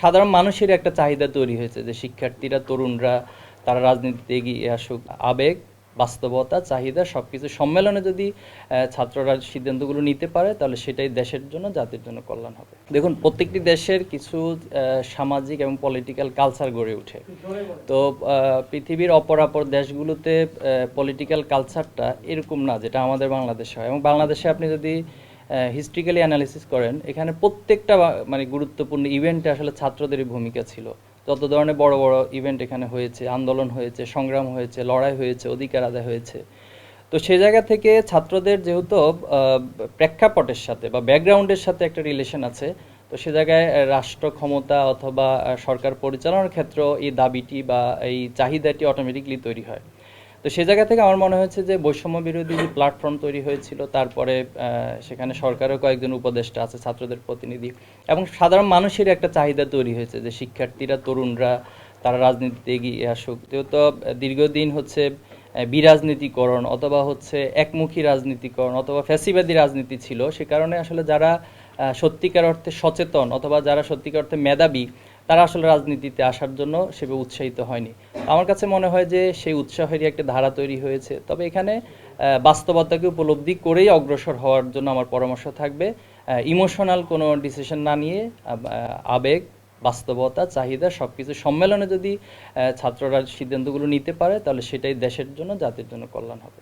সাধারণ মানুষের একটা চাহিদা তৈরি হয়েছে যে শিক্ষার্থীরা, তরুণরা তারা রাজনীতিতে এগিয়ে আসুক। আবেগ, বাস্তবতা, চাহিদা সবকিছু সম্মেলনে যদি ছাত্ররা সিদ্ধান্তগুলো নিতে পারে তাহলে সেটাই দেশের জন্য, জাতির জন্য কল্যাণ হবে। দেখুন, প্রত্যেকটি দেশের কিছু সামাজিক এবং পলিটিক্যাল কালচার গড়ে ওঠে। তো পৃথিবীর অপর দেশগুলোতে পলিটিক্যাল কালচারটা এরকম না যেটা আমাদের বাংলাদেশে হয়। এবং বাংলাদেশে আপনি যদি হিস্ট্রিক্যালি অ্যানালিসিস করেন, এখানে প্রত্যেকটা মানে গুরুত্বপূর্ণ ইভেন্টে আসলে ছাত্রদেরই ভূমিকা ছিল। যত ধরনের বড় বড় ইভেন্ট এখানে হয়েছে, আন্দোলন হয়েছে, সংগ্রাম হয়েছে, লড়াই হয়েছে, অধিকার আদায় হয়েছে। তো সেই জায়গা থেকে ছাত্রদের যেহেতু প্রেক্ষাপটের সাথে বা ব্যাকগ্রাউন্ডের সাথে একটা রিলেশন আছে, তো সে জায়গায় রাষ্ট্র ক্ষমতা অথবা সরকার পরিচালনার ক্ষেত্রে এই দাবিটি বা এই চাহিদাটি অটোমেটিকলি তৈরি হয়। তো সে জায়গা থেকে আমার মনে হয়েছে যে বৈষম্য বিরোধী যে প্ল্যাটফর্ম তৈরি হয়েছিল, তারপরে সেখানে সরকারের কয়েকজন উপদেষ্টা আছে, ছাত্রদের প্রতিনিধি, এবং সাধারণ মানুষের একটা চাহিদা তৈরি হয়েছে যে শিক্ষার্থীরা, তরুণরা তারা রাজনীতিতে এগিয়ে আসুক। যেহেতু দীর্ঘদিন হচ্ছে বিরাজনীতিকরণ অথবা হচ্ছে একমুখী রাজনীতিকরণ অথবা ফ্যাসিবাদী রাজনীতি ছিল, সে কারণে আসলে যারা সত্যিকার অর্থে সচেতন অথবা যারা সত্যিকার অর্থে মেধাবী, তারা আসলে রাজনীতিতে আসার জন্য সেভাবে উৎসাহিত হয়নি। আমার কাছে মনে হয় যে সেই উৎসাহেরই একটা ধারা তৈরি হয়েছে। তবে এখানে বাস্তবতাকে উপলব্ধি করেই অগ্রসর হওয়ার জন্য আমার পরামর্শ থাকবে, ইমোশনাল কোনো ডিসিশন না নিয়ে আবেগ, বাস্তবতা, চাহিদা সবকিছু সম্মেলনে যদি ছাত্ররা সিদ্ধান্তগুলো নিতে পারে তাহলে সেটাই দেশের জন্য, জাতির জন্য কল্যাণ হবে।